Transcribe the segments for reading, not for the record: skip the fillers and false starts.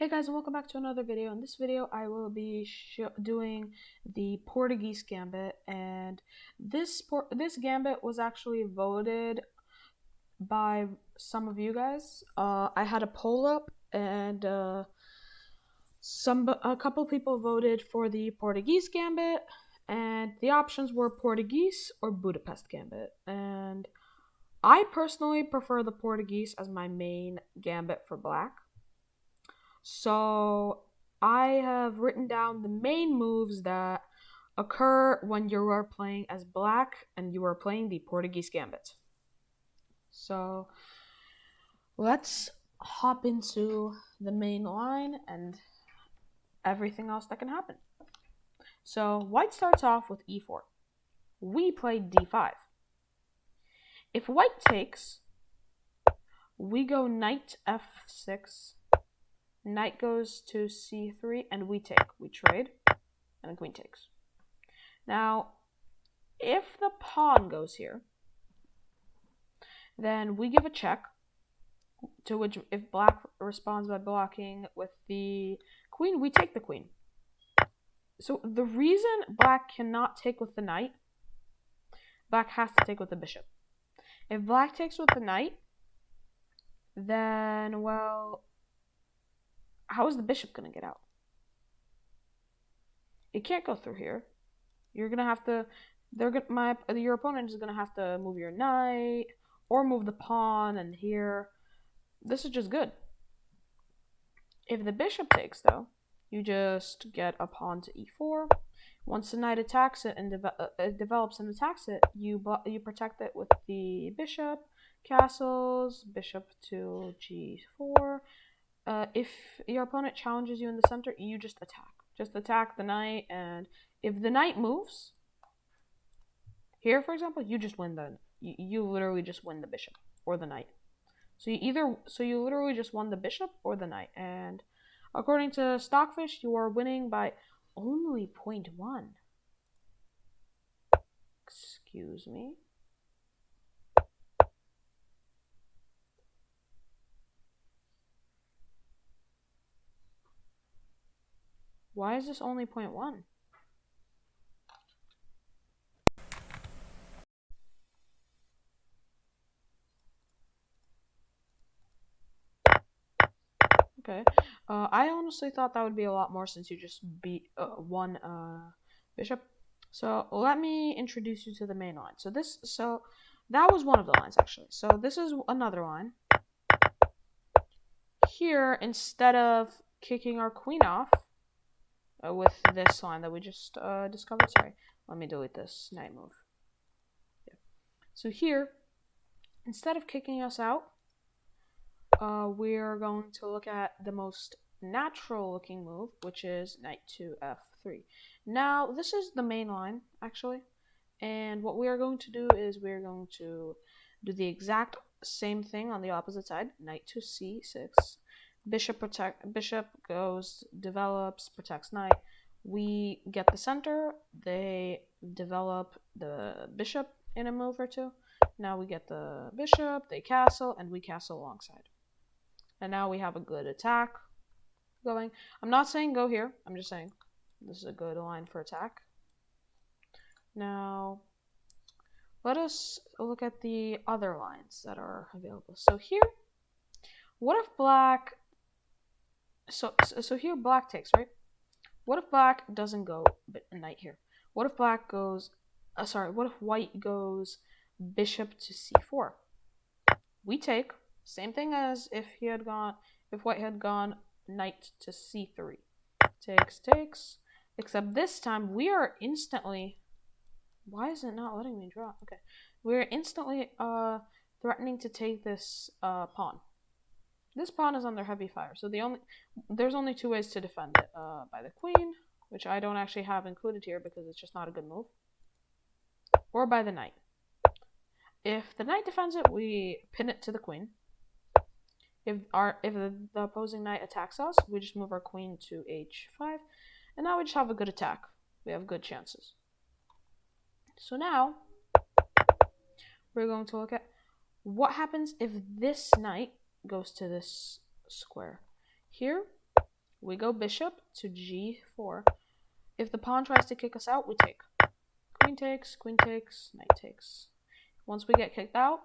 Hey guys, and welcome back to another video. In this video I will be doing the Portuguese Gambit, and this Gambit was actually voted by some of you guys. I had a poll up, and a couple people voted for the Portuguese Gambit, and the options were Portuguese or Budapest Gambit. And I personally prefer the Portuguese as my main gambit for black. So I have written down the main moves that occur when you are playing as black and you are playing the Portuguese Gambit. So let's hop into the main line and everything else that can happen. So white starts off with e4. We play d5. If white takes, we go knight f6. Knight goes to c3, and we take. We trade, and the queen takes. Now, if the pawn goes here, then we give a check, to which if black responds by blocking with the queen, we take the queen. So the reason black cannot take with the knight, black has to take with the bishop. If black takes with the knight, then, well, how is the bishop going to get out? It can't go through here. You're going to have to, your opponent is going to have to move your knight or move the pawn, and here. This is just good. If the bishop takes, though, you just get a pawn to e4. Once the knight attacks it and it develops and attacks it, you protect it with the bishop, castles, bishop to g4. If your opponent challenges you in the center, you just attack. Just attack the knight, and if the knight moves, here, for example, you just win you literally just win the bishop or the knight. So you literally just won the bishop or the knight, and according to Stockfish, you are winning by only 0.1. Excuse me. Why is this only 0.1? Okay. I honestly thought that would be a lot more since you just beat one bishop. So let me introduce you to the main line. So that was one of the lines, actually. So this is another line. Here, instead of kicking our queen off with this line that we just discovered, sorry, let me delete this knight move. Yeah. So here, instead of kicking us out, we're going to look at the most natural looking move, which is knight to f3. Now, this is the main line, actually, and what we are going to do is we're going to do the exact same thing on the opposite side. Knight to c6. Bishop goes, develops, protects knight. We get the center. They develop the bishop in a move or two. Now we get the bishop, they castle, and we castle alongside. And now we have a good attack going. I'm not saying go here. I'm just saying this is a good line for attack. Now, let us look at the other lines that are available. So here, what if black... So here black takes, right? What if black doesn't go knight here? What if black goes... what if white goes bishop to c4? We take... Same thing as if white had gone knight to c3. Takes. Except this time we are instantly... Why is it not letting me draw? Okay. We're instantly threatening to take this pawn. This pawn is under heavy fire, so there's only two ways to defend it. By the queen, which I don't actually have included here because it's just not a good move, or by the knight. If the knight defends it, we pin it to the queen. If the opposing knight attacks us, we just move our queen to h5, and now we just have a good attack. We have good chances. So now we're going to look at what happens if this knight goes to this square. Here, We go bishop to g4. If the pawn tries to kick us out, we take. Queen takes, knight takes. Once we get kicked out,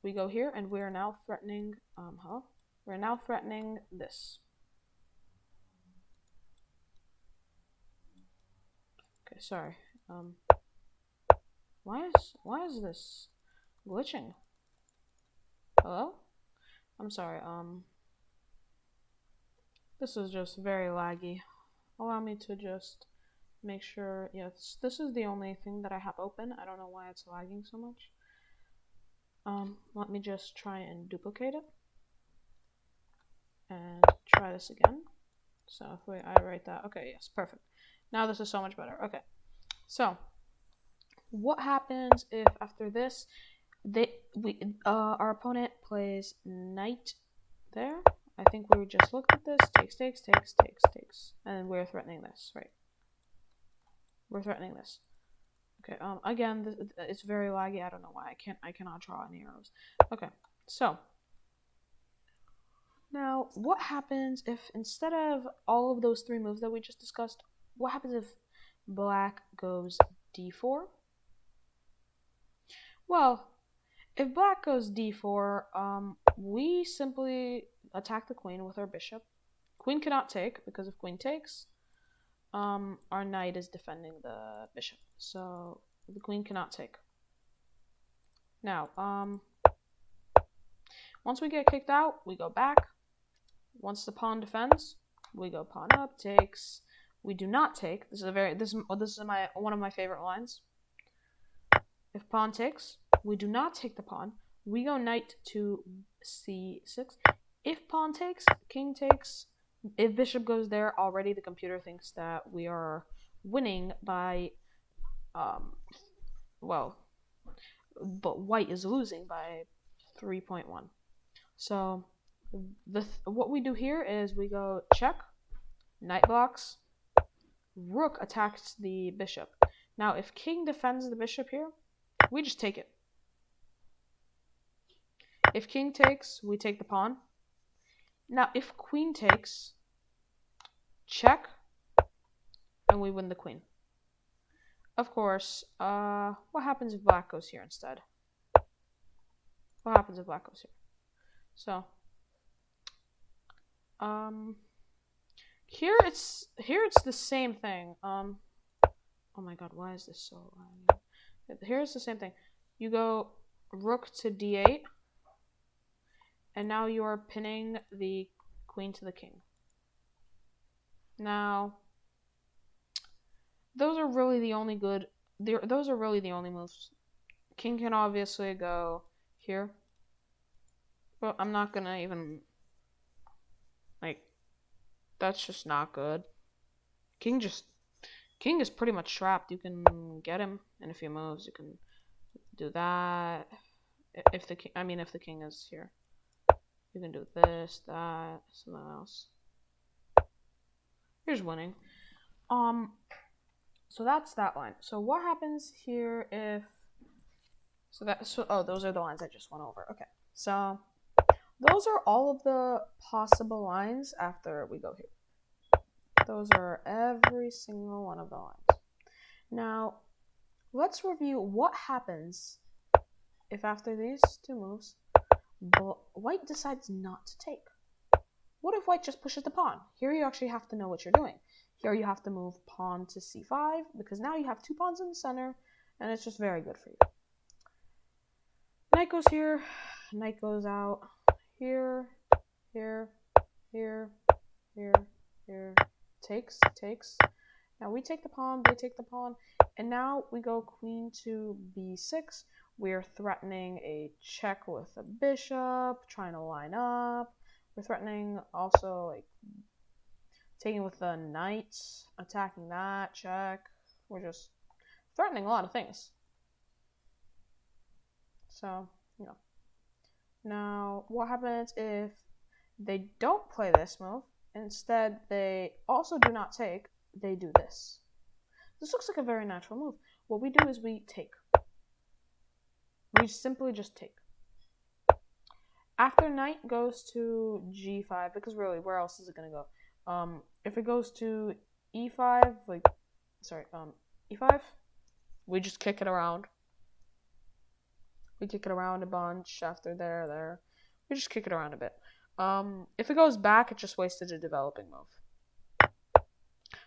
we go here, and we are now threatening, We're now threatening this. Okay, sorry. Why is this glitching? Hello? I'm sorry, this is just very laggy. Allow me to just make sure, yes, this is the only thing that I have open. I don't know why it's lagging so much. Let me just try and duplicate it. And try this again. So if I write that, okay, yes, perfect. Now this is so much better. Okay, so what happens if after this, our opponent plays knight there? I think we just looked at this. Takes, and we're threatening this, right? We're threatening this. Okay. Again, it's very laggy. I don't know why. I cannot draw any arrows. Okay. So now, what happens if instead of all of those three moves that we just discussed, what happens if black goes d4? Well, if black goes d4, we simply attack the queen with our bishop. Queen cannot take, because if queen takes, our knight is defending the bishop. So the queen cannot take. Now, once we get kicked out, we go back. Once the pawn defends, we go pawn up, takes. We do not take. This is one of my favorite lines. If pawn takes, we do not take the pawn. We go knight to c6. If pawn takes, king takes. If bishop goes there, already the computer thinks that we are winning by, but white is losing by 3.1. So what we do here is we go check, knight blocks, rook attacks the bishop. Now, if king defends the bishop here, we just take it. If king takes, we take the pawn. Now, if queen takes, check, and we win the queen. Of course, what happens if black goes here instead? What happens if black goes here? So, here it's the same thing. Oh my god, why is this so loud? Here's the same thing. You go rook to d8, and now you are pinning the queen to the king. Now, those are really the only moves. King can obviously go here, but I'm not gonna even, that's just not good. King is pretty much trapped. You can get him in a few moves. You can do that. If the king is here, you can do this, that, something else. Here's winning. So that's that line. So what happens here if? Those are the lines I just went over. Okay. So those are all of the possible lines after we go here. Those are every single one of the lines. Now, let's review what happens if after these two moves, white decides not to take. What if white just pushes the pawn? Here you actually have to know what you're doing. Here you have to move pawn to c5, because now you have two pawns in the center, and it's just very good for you. Knight goes here, knight goes out, here, here, here, here, here, takes. Now we take the pawn, they take the pawn, and now we go queen to b6. We're threatening a check with a bishop, trying to line up. We're threatening also taking with the knight, attacking that, check. We're just threatening a lot of things. So, Now, what happens if they don't play this move? Instead, they also do not take. They do this. This looks like a very natural move. What we do is we take. We simply just take. After knight goes to g5, because really, where else is it going to go? If it goes to e5, e5, we just kick it around. We kick it around a bunch after there. We just kick it around a bit. If it goes back, it just wasted a developing move.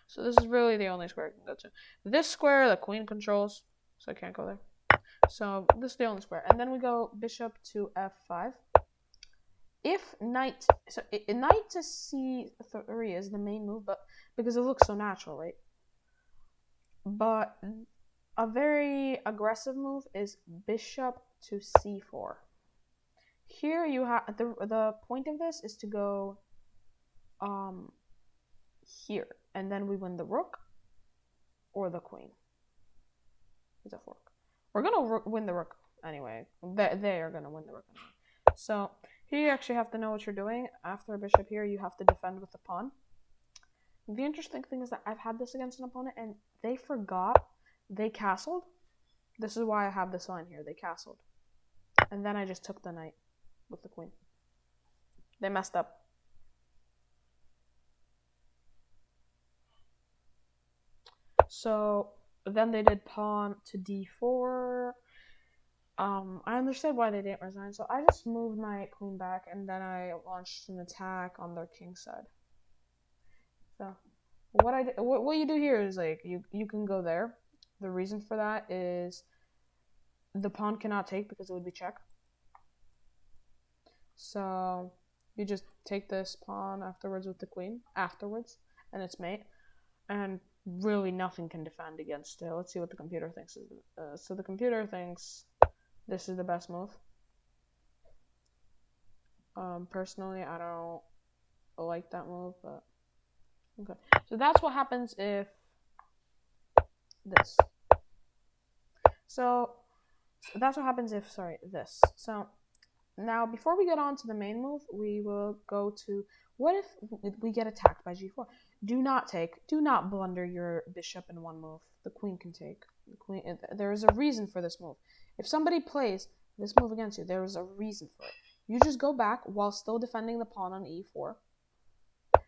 So this is really the only square I can go to. This square, the queen controls, so I can't go there. So this is the only square. And then we go bishop to f5. If knight, so knight to c3 is the main move, but because it looks so natural, right? But a very aggressive move is bishop to c4. Here you have the point of this is to go here, and then we win the rook or the queen. It's a fork. We're gonna win the rook anyway. They are gonna win the rook anyway. So here you actually have to know what you're doing. After a bishop here, you have to defend with the pawn. The interesting thing is that I've had this against an opponent and they forgot they castled. This is why I have this line here. They castled. And then I just took the knight with the queen. They messed up. So then they did pawn to d4. I understood why they didn't resign, so I just moved my queen back and then I launched an attack on their king side. So what you do here is like you can go there. The reason for that is the pawn cannot take because it would be check. So you just take this pawn afterwards with the queen and it's mate, and really nothing can defend against it. Let's see what the computer thinks. So the computer thinks this is the best move. Personally, I don't like that move, but okay. So that's what happens if this. So that's what happens if, this. So now before we get on to the main move, we will go to what if we get attacked by g4. Do not blunder your bishop in one move. The queen can take. The queen. There is a reason for this move. If somebody plays this move against you, there is a reason for it. You just go back while still defending the pawn on e4.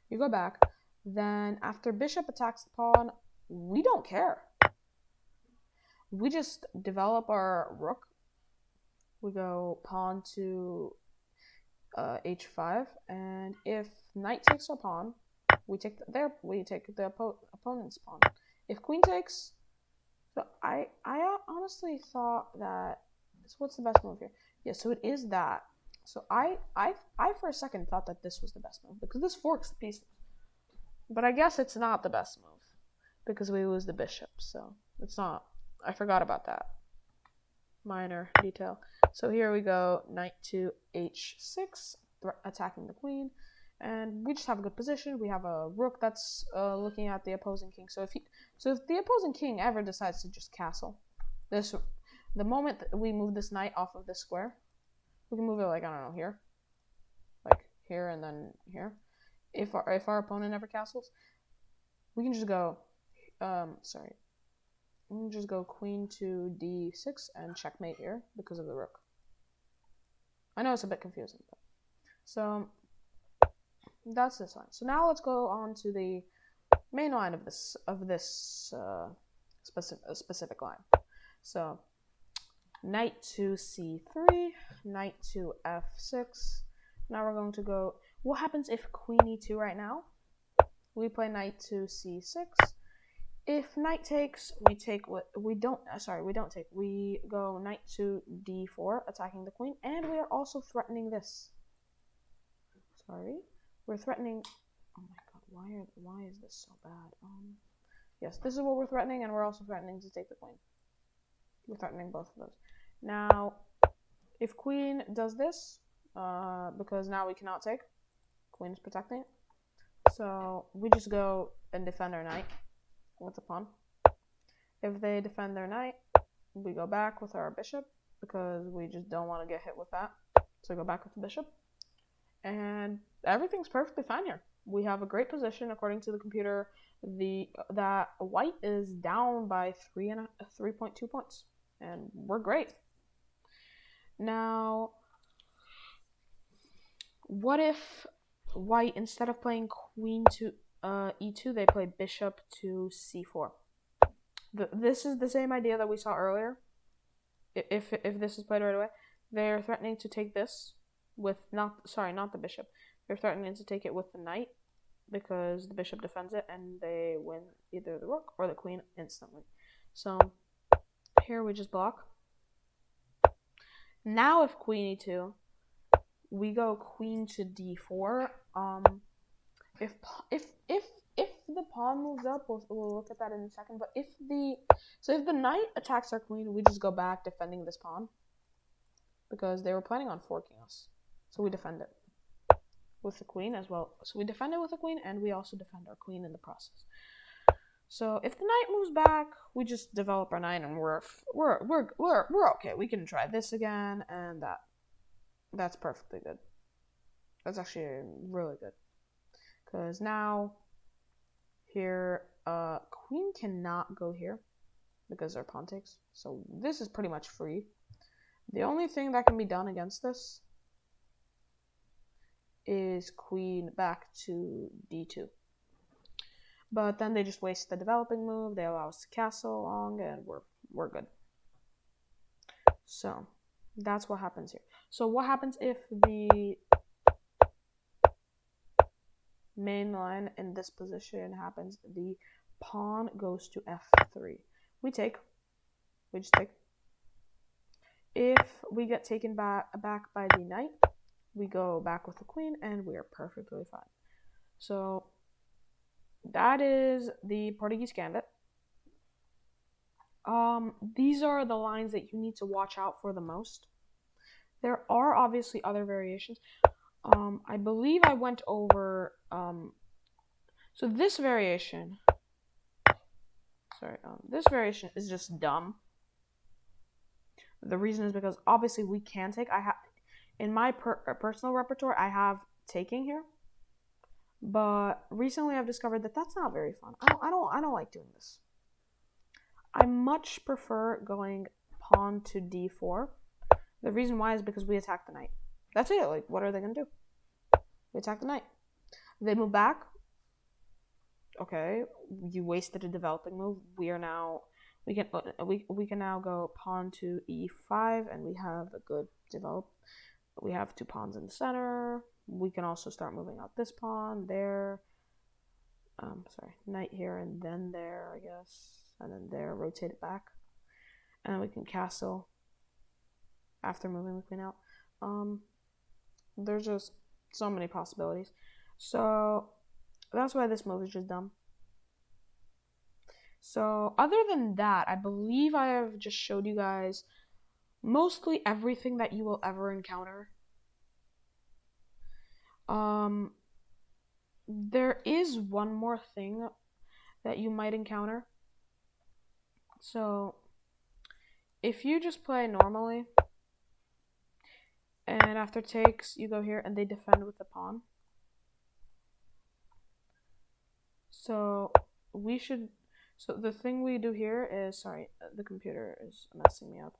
You go back. Then after bishop attacks the pawn, we don't care. We just develop our rook. We go pawn to h5, and if knight takes our pawn, we take the opponent's pawn. If queen takes, so I honestly thought that. So what's the best move here? Yeah, so it is that. So I for a second thought that this was the best move because this forks the pieces. But I guess it's not the best move because we lose the bishop. So it's not. I forgot about that minor detail. So here we go, knight to h6, attacking the queen, and we just have a good position. We have a rook that's looking at the opposing king. So if the opposing king ever decides to just castle, the moment that we move this knight off of this square, we can move it like, I don't know, here, like here and then here. If our opponent ever castles, we can just go, we can just go queen to d6 and checkmate here because of the rook. I know it's a bit confusing, but so that's this line. So now let's go on to the main line of this specific line. So knight to c3, knight to f6. Now we're going to go. What happens if queen e2 right now? We play knight to c6. If knight takes, we take what we don't. We don't take. We go knight to d4, attacking the queen, and we are also threatening this. We're threatening. Oh my god, why is this so bad? Yes, this is what we're threatening, and we're also threatening to take the queen. We're threatening both of those. Now, if queen does this, because now we cannot take, queen is protecting it. So we just go and defend our knight with the pawn. If they defend their knight, we go back with our bishop because we just don't want to get hit with that. So we go back with the bishop. And everything's perfectly fine here. We have a great position according to the computer. That white is down by 3.2 points, and we're great. Now, what if white, instead of playing queen to e2, they play bishop to c4. This is the same idea that we saw earlier. If this is played right away, they're threatening to take this with not the bishop. They're threatening to take it with the knight because the bishop defends it, and they win either the rook or the queen instantly. So here we just block. Now if queen e2, we go queen to d4. If the pawn moves up, we'll look at that in a second. But if the knight attacks our queen, we just go back defending this pawn because they were planning on forking us. So we defend it with the queen as well. So we defend it with the queen, and we also defend our queen in the process. So if the knight moves back, we just develop our knight, and we're okay. We can try this again, and that's perfectly good. That's actually really good. Because now, here, queen cannot go here because our pawn takes. So this is pretty much free. The only thing that can be done against this is queen back to d2. But then they just waste the developing move. They allow us to castle along, and we're good. So that's what happens here. So what happens if the main line in this position happens? The pawn goes to f3. We just take. If we get taken back by the knight, we go back with the queen, and we are perfectly fine. So that is the Portuguese Gambit. These are the lines that you need to watch out for the most. There are obviously other variations. I believe I went over, so this variation, this variation is just dumb. The reason is because obviously we can take, in my personal repertoire, I have taking here. But recently I've discovered that that's not very fun. I don't like doing this. I much prefer going pawn to d4. The reason why is because we attack the knight. That's it. Like, what are they gonna do? We attack the knight. They move back. Okay, you wasted a developing move. We can now go pawn to e5, and we have a good develop. We have two pawns in the center. We can also start moving out this pawn there. Knight here and then there, I guess, and then there. Rotate it back, and then we can castle after moving the queen out. There's just so many possibilities. So that's why this move is just dumb. So other than that, I believe I have just showed you guys mostly everything that you will ever encounter. There is one more thing that you might encounter. So if you just play normally, and after takes, you go here, and they defend with the pawn. So the thing we do here is, sorry, the computer is messing me up.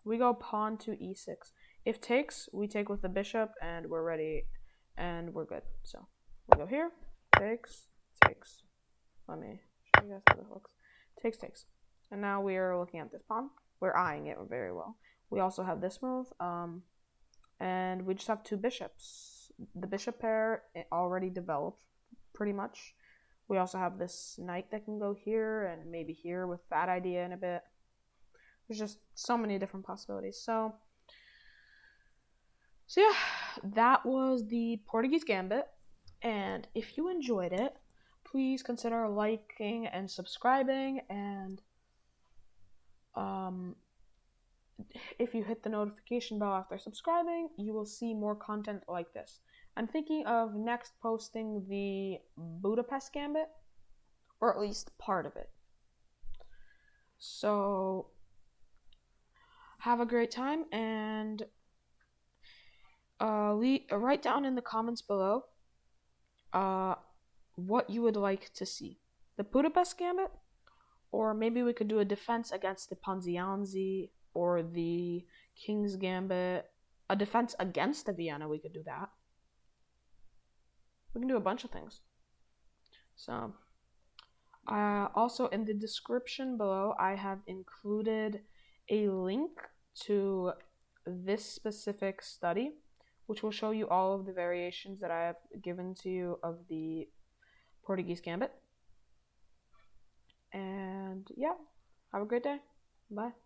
We go pawn to e6. If takes, we take with the bishop, and we're ready, and we're good. So we go here, takes. Let me show you guys how this looks. Takes. And now we are looking at this pawn. We're eyeing it very well. We also have this move, and we just have two bishops. The bishop pair already developed pretty much. We also have this knight that can go here and maybe here with that idea in a bit. There's just so many different possibilities. So yeah, that was the Portuguese Gambit. And if you enjoyed it, please consider liking and subscribing. And if you hit the notification bell after subscribing, you will see more content like this. I'm thinking of next posting the Budapest Gambit, or at least part of it. So have a great time, and write down in the comments below what you would like to see. The Budapest Gambit, or maybe we could do a defense against the Ponzianzi, or the King's Gambit. A defense against the Vienna, we could do that. We can do a bunch of things. So, also in the description below, I have included a link to this specific study, which will show you all of the variations that I have given to you of the Portuguese Gambit. And yeah, have a great day. Bye.